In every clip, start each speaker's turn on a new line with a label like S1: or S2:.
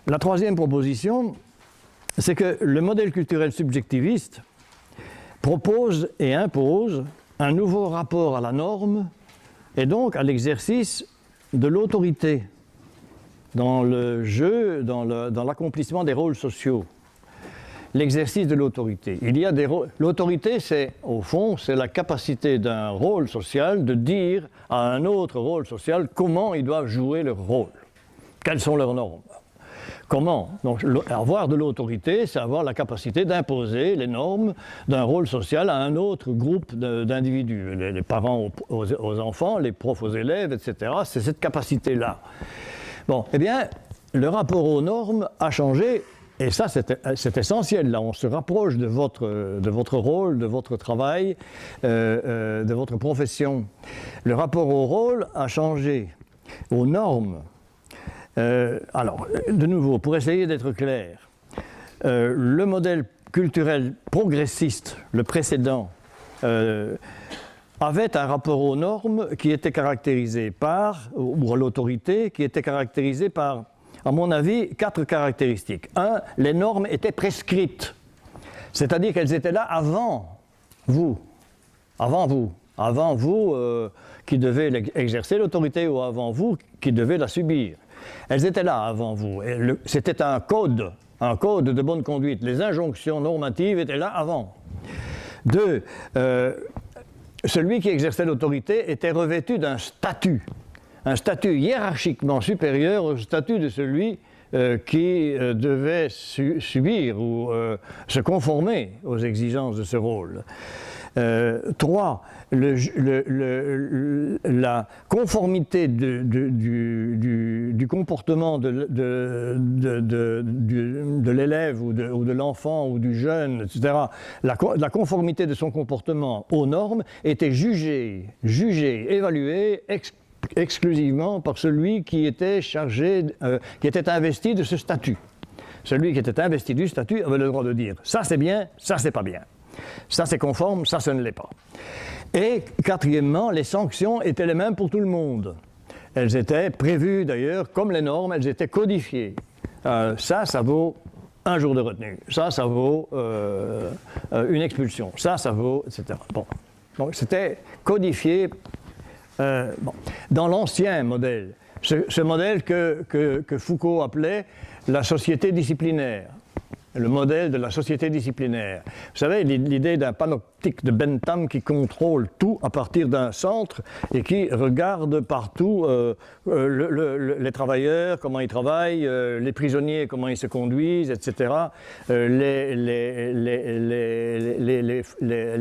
S1: La troisième proposition, c'est que le modèle culturel subjectiviste propose et impose un nouveau rapport à la norme et donc à l'exercice de l'autorité dans le jeu, dans l'accomplissement des rôles sociaux. L'exercice de l'autorité. L'autorité, c'est, au fond, c'est la capacité d'un rôle social de dire à un autre rôle social comment ils doivent jouer leur rôle. Quelles sont leurs normes? Comment? Donc, avoir de l'autorité, c'est avoir la capacité d'imposer les normes d'un rôle social à un autre groupe d'individus. Les parents aux enfants, les profs aux élèves, etc. C'est cette capacité-là. Bon, eh bien, le rapport aux normes a changé, et ça, c'est essentiel. Là, on se rapproche de votre rôle, de votre travail, de votre profession. Le rapport au rôle a changé, aux normes. Alors, de nouveau, pour essayer d'être clair, le modèle culturel progressiste, le précédent, avait un rapport aux normes qui était caractérisé par, ou à l'autorité, qui était caractérisé par, à mon avis, 4 caractéristiques. 1, les normes étaient prescrites, c'est-à-dire qu'elles étaient là avant vous, qui devez exercer l'autorité ou avant vous qui devez la subir. Elles étaient là avant vous. C'était un code de bonne conduite. Les injonctions normatives étaient là avant. 2, celui qui exerçait l'autorité était revêtu d'un statut, un statut hiérarchiquement supérieur au statut de celui qui devait subir ou se conformer aux exigences de ce rôle. 3, la conformité du comportement de l'élève ou de l'enfant ou du jeune, etc., la conformité de son comportement aux normes était jugée, évaluée exclusivement par celui qui était chargé, qui était investi de ce statut. Celui qui était investi du statut avait le droit de dire « ça c'est bien, ça c'est pas bien ». Ça c'est conforme, ça ne l'est pas. Et quatrièmement, les sanctions étaient les mêmes pour tout le monde. Elles étaient prévues d'ailleurs, comme les normes, elles étaient codifiées. Ça vaut un jour de retenue. Ça vaut une expulsion. Ça vaut, etc. Bon. Donc c'était codifié dans l'ancien modèle. Ce modèle que Foucault appelait la société disciplinaire. Le modèle de la société disciplinaire. Vous savez, l'idée d'un panoptique de Bentham qui contrôle tout à partir d'un centre et qui regarde partout les travailleurs, comment ils travaillent, les prisonniers, comment ils se conduisent, etc., les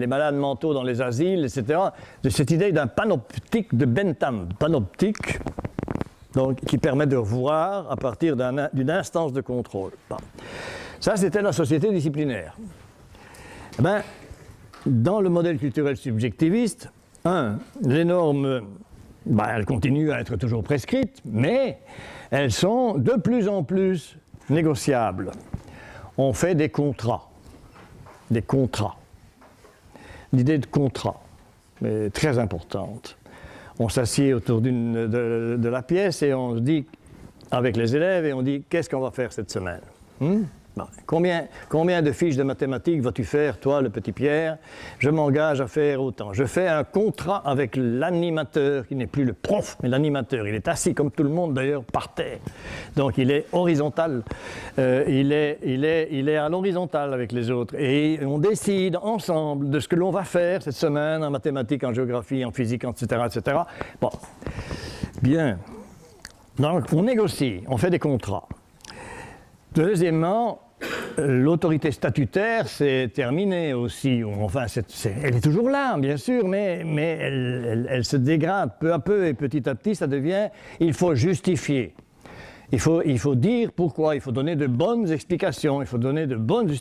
S1: malades mentaux dans les asiles, etc. De cette idée d'un panoptique de Bentham. Panoptique, donc, qui permet de voir à partir d'une instance de contrôle. Bon. Ça, c'était la société disciplinaire. Ben, dans le modèle culturel subjectiviste, les normes, elles continuent à être toujours prescrites, mais elles sont de plus en plus négociables. On fait des contrats. Des contrats. L'idée de contrat est très importante. On s'assied autour de la pièce et on se dit, avec les élèves, et on dit, qu'est-ce qu'on va faire cette semaine? Bon. Combien de fiches de mathématiques vas-tu faire, toi, le petit Pierre? Je m'engage à faire autant. Je fais un contrat avec l'animateur, qui n'est plus le prof, mais l'animateur. Il est assis, comme tout le monde d'ailleurs, par terre. Donc il est horizontal. Il est à l'horizontale avec les autres. Et on décide ensemble de ce que l'on va faire cette semaine en mathématiques, en géographie, en physique, etc., etc. Bon. Bien. Donc on négocie, on fait des contrats. Deuxièmement, l'autorité statutaire, c'est terminé aussi. Enfin, elle est toujours là, bien sûr, mais elle se dégrade peu à peu et petit à petit, ça devient... Il faut justifier. Il faut dire pourquoi, il faut donner de bonnes explications, il faut donner de bonnes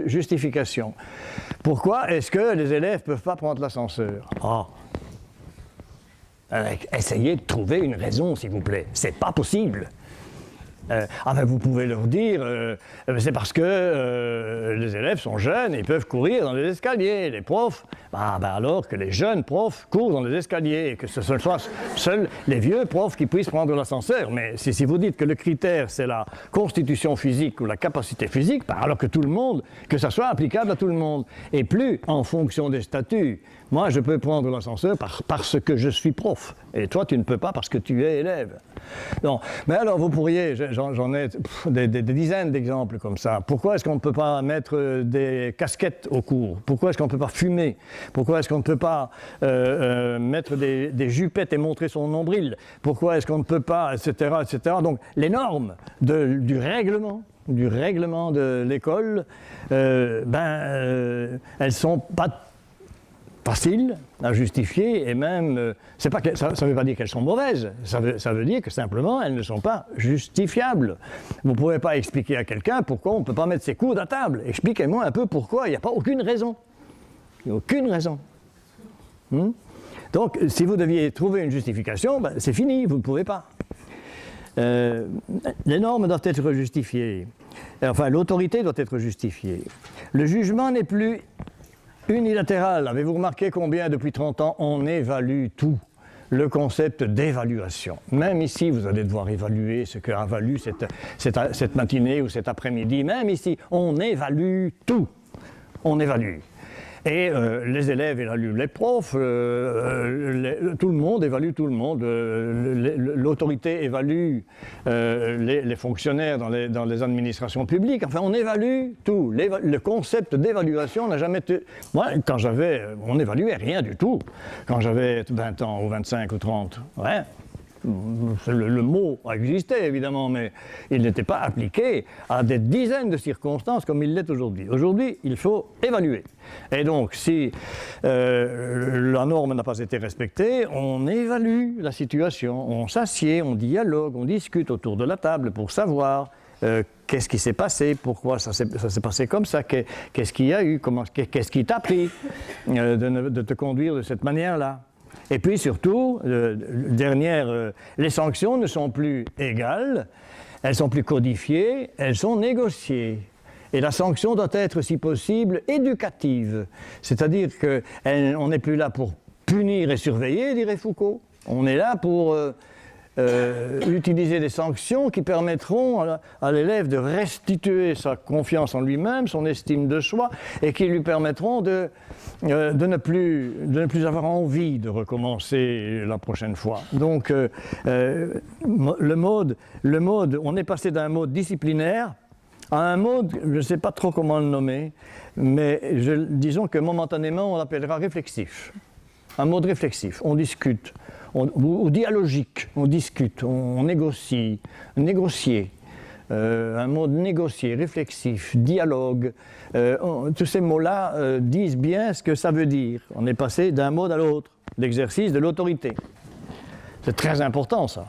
S1: justifications. Pourquoi est-ce que les élèves ne peuvent pas prendre l'ascenseur? Essayez de trouver une raison, s'il vous plaît. C'est pas possible. Ben vous pouvez leur dire, c'est parce que les élèves sont jeunes et ils peuvent courir dans les escaliers. Les profs, alors que les jeunes profs courent dans les escaliers et que ce soit seuls les vieux profs qui puissent prendre l'ascenseur. Mais si vous dites que le critère c'est la constitution physique ou la capacité physique, alors que tout le monde, que ça soit applicable à tout le monde, et plus en fonction des statuts. Moi, je peux prendre l'ascenseur parce que je suis prof, et toi, tu ne peux pas parce que tu es élève. Non, mais alors, vous pourriez, j'en ai des dizaines d'exemples comme ça. Pourquoi est-ce qu'on ne peut pas mettre des casquettes au cours? Pourquoi est-ce qu'on ne peut pas fumer? Pourquoi est-ce qu'on ne peut pas mettre des jupettes et montrer son nombril? Pourquoi est-ce qu'on ne peut pas, etc., etc. Donc, les normes du règlement de l'école, elles ne sont pas faciles à justifier, et même, ça ne veut pas dire qu'elles sont mauvaises, ça veut dire que simplement elles ne sont pas justifiables. Vous ne pouvez pas expliquer à quelqu'un pourquoi on ne peut pas mettre ses coudes à table. Expliquez-moi un peu pourquoi, il n'y a pas aucune raison. Il n'y a aucune raison. Donc, si vous deviez trouver une justification, c'est fini, vous ne pouvez pas. Les normes doivent être justifiées. Enfin, l'autorité doit être justifiée. Le jugement n'est plus unilatéral. Avez-vous remarqué combien, depuis 30 ans, on évalue tout? Le concept d'évaluation. Même ici, vous allez devoir évaluer ce qu'a valu cette matinée ou cet après-midi. Même ici, on évalue tout. On évalue. Et les élèves évaluent les profs, tout le monde évalue tout le monde, l'autorité évalue les fonctionnaires dans les administrations publiques, enfin on évalue tout. Le concept d'évaluation n'a jamais été... Moi, on n'évaluait rien du tout quand j'avais 20 ans ou 25 ou 30. Ouais. Le mot a existé évidemment, mais il n'était pas appliqué à des dizaines de circonstances comme il l'est aujourd'hui. Aujourd'hui, il faut évaluer. Et donc, si la norme n'a pas été respectée, on évalue la situation, on s'assied, on dialogue, on discute autour de la table pour savoir qu'est-ce qui s'est passé, pourquoi ça s'est passé comme ça, qu'est-ce qu'il y a eu, qu'est-ce qui t'a pris de te conduire de cette manière-là. Et puis surtout, les sanctions ne sont plus égales, elles sont plus codifiées, elles sont négociées. Et la sanction doit être, si possible, éducative. C'est-à-dire qu'on n'est plus là pour punir et surveiller, dirait Foucault. On est là pour utiliser des sanctions qui permettront à l'élève de restituer sa confiance en lui-même, son estime de soi, et qui lui permettront de ne plus avoir envie de recommencer la prochaine fois. Donc, le mode, on est passé d'un mode disciplinaire à un mode, je ne sais pas trop comment le nommer, mais disons que momentanément, on l'appellera réflexif. Un mode réflexif, on discute. Ou dialogique, on discute, on négocie, négocier, un mode négocié, réflexif, dialogue, tous ces mots-là disent bien ce que ça veut dire. On est passé d'un mode à l'autre, l'exercice de l'autorité. C'est très important ça.